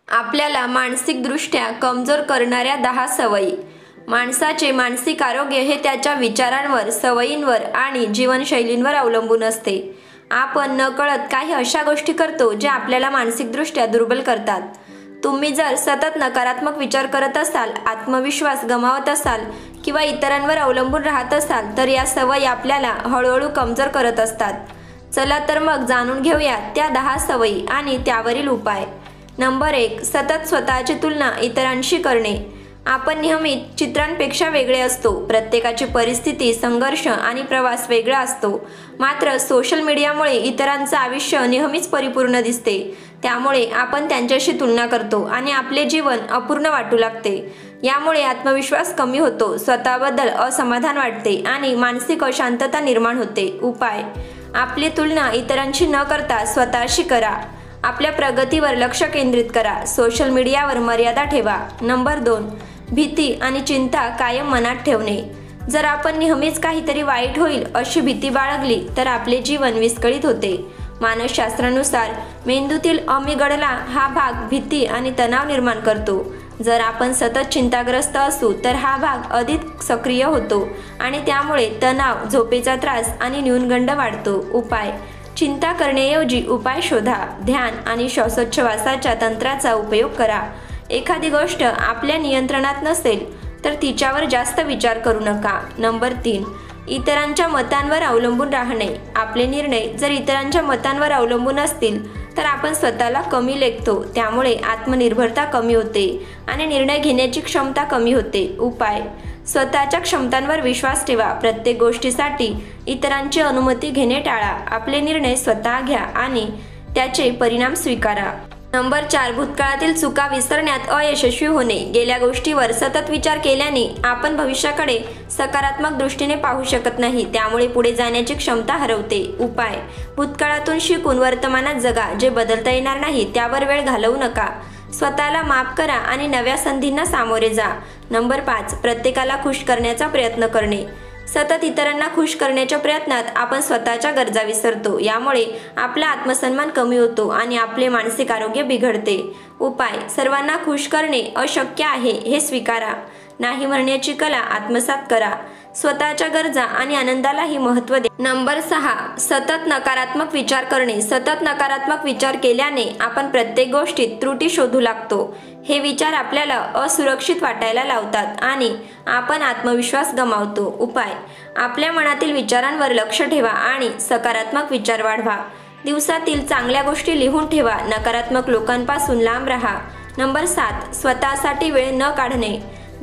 आपल्याला मानसिकदृष्ट्या कमजोर करणाऱ्या 10 सवयी. माणसाचे मानसिक आरोग्य हे त्याच्या विचारांवर, सवयींवर आणि जीवनशैलींवर अवलंबून असते. आपण नकळत काही अशा गोष्टी करतो ज्या आपल्याला मानसिकदृष्ट्या दुर्बल करतात. तुम्ही जर सतत नकारात्मक विचार करत असाल, आत्मविश्वास गमावत असाल किंवा इतरांवर अवलंबून राहत असाल तर या सवयी आपल्याला हळूहळू कमजोर करत असतात. चला तर मग जाणून घेऊया त्या 10 सवयी आणि त्यावरील उपाय. नंबर 1. सतत स्वतःची तुलना इतरांशी करणे. आपण नेहमी चित्रांपेक्षा वेगळे असतो. प्रत्येकाची परिस्थिती, संघर्ष आणि प्रवास वेगळा असतो. मात्र सोशल मीडियामुळे इतरांचं आयुष्य नेहमीच परिपूर्ण दिसते. त्यामुळे आपण त्यांच्याशी तुलना करतो आणि आपले जीवन अपूर्ण वाटू लागते. यामुळे आत्मविश्वास कमी होतो, स्वतःबद्दल असमाधान वाटते आणि मानसिक अशांतता निर्माण होते. उपाय. आपली तुलना इतरांशी न करता स्वतःशी करा. आपल्या प्रगतीवर लक्ष केंद्रित करा. सोशल मीडियावर मर्यादा ठेवा. नंबर 2. भीती आणि चिंता कायम मनात ठेवणे. जर आपण नेहमीच काहीतरी वाईट होईल अशी भीती बाळगली तर आपले जीवन विस्कळीत होते. मानसशास्त्रानुसार मेंदूतील अमिगडला हा भाग भीती आणि तणाव निर्माण करतो. जर आपण सतत चिंताग्रस्त असू तर हा भाग अधिक सक्रिय होतो आणि त्यामुळे तणाव, झोपेचा त्रास आणि न्यूनगंड वाढतो. उपाय. चिंता करण्याऐवजी उपाय शोधा. ध्यान आणि श्वासोच्छवासाच्या तंत्राचा उपयोग करा. एखादी गोष्ट आपल्या नियंत्रणात नसेल तर तिच्यावर जास्त विचार करू नका. नंबर 3. इतरांच्या मतांवर अवलंबून राहणे. आपले निर्णय जर इतरांच्या मतांवर अवलंबून असतील तर आपण स्वतःला कमी लेखतो. त्यामुळे आत्मनिर्भरता कमी होते आणि निर्णय घेण्याची क्षमता कमी होते. उपाय. स्वतःच्या क्षमतांवर विश्वास ठेवा. प्रत्येक गोष्टीसाठी इतरांची अनुमती घेणे टाळा. आपले निर्णय स्वतः घ्या आणि त्याचे परिणाम स्वीकारा. नंबर 4. भूतकाळातील चुका विसरण्यात अयशस्वी होणे. गेल्या गोष्टीवर सतत विचार केल्याने आपण भविष्याकडे सकारात्मक दृष्टीने पाहू शकत नाही. त्यामुळे पुढे जाण्याची क्षमता हरवते. उपाय. भूतकाळातून शिकून वर्तमानात जगा. जे बदलता येणार नाही त्यावर वेळ घालवू नका. स्वतःला माफ करा आणि नव्या संधींना सामोरे जा. नंबर 5. प्रत्येकाला खुश करण्याचा प्रयत्न करणे. सतत इतरांना खुश करण्याच्या प्रयत्नात आपण स्वतःच्या गरजा विसरतो. यामुळे आपला आत्मसन्मान कमी होतो आणि आपले मानसिक आरोग्य बिघडते. उपाय. सर्वांना खुश करणे अशक्य आहे हे स्वीकारा. नाही म्हणण्याची कला आत्मसात करा. स्वतःच्या गरजा आणि आनंदालाही महत्त्व द्या. नंबर 6. सतत नकारात्मक विचार करणे. सतत नकारात्मक विचार केल्याने आपण प्रत्येक गोष्टीत त्रुटी शोधू लागतो. हे विचार आपल्याला असुरक्षित वाटायला लावतात आणि आपण आत्मविश्वास गमावतो. उपाय. आपल्या मनातील विचारांवर लक्ष ठेवा आणि सकारात्मक विचार वाढवा. दिवसातील चांगल्या गोष्टी लिहून ठेवा. नकारात्मक लोकांपासून लांब राहा. नंबर 7. स्वतःसाठी वेळ न काढणे.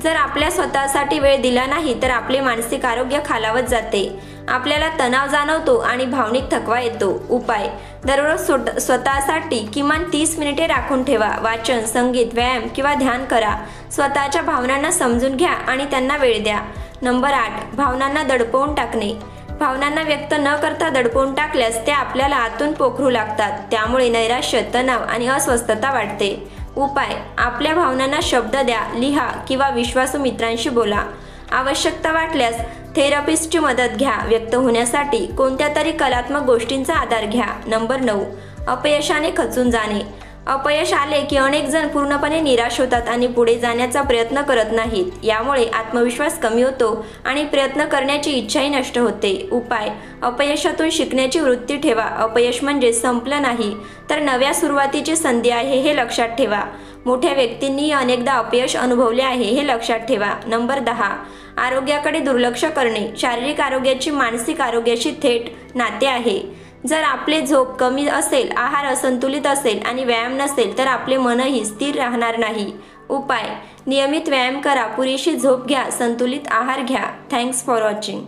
जर आपल्या स्वतःसाठी वेळ दिला नाही तर आपले मानसिक आरोग्य खालावत जाते. आपल्याला तणाव जाणवतो आणि भावनिक थकवा येतो. उपाय. दररोज स्वतःसाठी किमान 30 मिनिटे राखून ठेवा. वाचन, संगीत, व्यायाम किंवा ध्यान करा. स्वतःच्या भावनांना समजून घ्या आणि त्यांना वेळ द्या. नंबर 8. भावनांना दडपवून टाकणे. भावनांना व्यक्त न करता दडपवून टाकल्यास त्या आपल्याला आतून पोखरू लागतात. त्यामुळे नैराश्य, तणाव आणि अस्वस्थता वाढते. उपाय. आपल्या भावनांना शब्द द्या, लिहा किंवा विश्वासू मित्रांशी बोला. आवश्यकता वाटल्यास थेरपिस्टची मदत घ्या. व्यक्त होण्यासाठी कोणत्या तरी कलात्मक गोष्टींचा आधार घ्या. नंबर 9. अपयशाने खचून जाणे. अपयश आले की अनेक जण पूर्णपणे निराश होतात आणि पुढे जाण्याचा प्रयत्न करत नाहीत. यामुळे आत्मविश्वास कमी होतो आणि प्रयत्न करण्याची इच्छाही नष्ट होते. उपाय. अपयशातून शिकण्याची वृत्ती ठेवा. अपयश म्हणजे संपलं नाही तर नव्या सुरुवातीची संधी आहे हे लक्षात ठेवा. मोठ्या व्यक्तींनीही अनेकदा अपयश अनुभवले आहे हे लक्षात ठेवा. नंबर 10. आरोग्याकडे दुर्लक्ष करणे. शारीरिक आरोग्याची मानसिक आरोग्याशी थेट नाते आहे. जर आपले झोप कमी असेल, आहार असंतुलित असेल आणि व्यायाम नसेल तर आपले मनही स्थिर राहणार नाही. उपाय. नियमित व्यायाम करा, पुरेशी झोप घ्या, संतुलित आहार घ्या. Thanks for watching.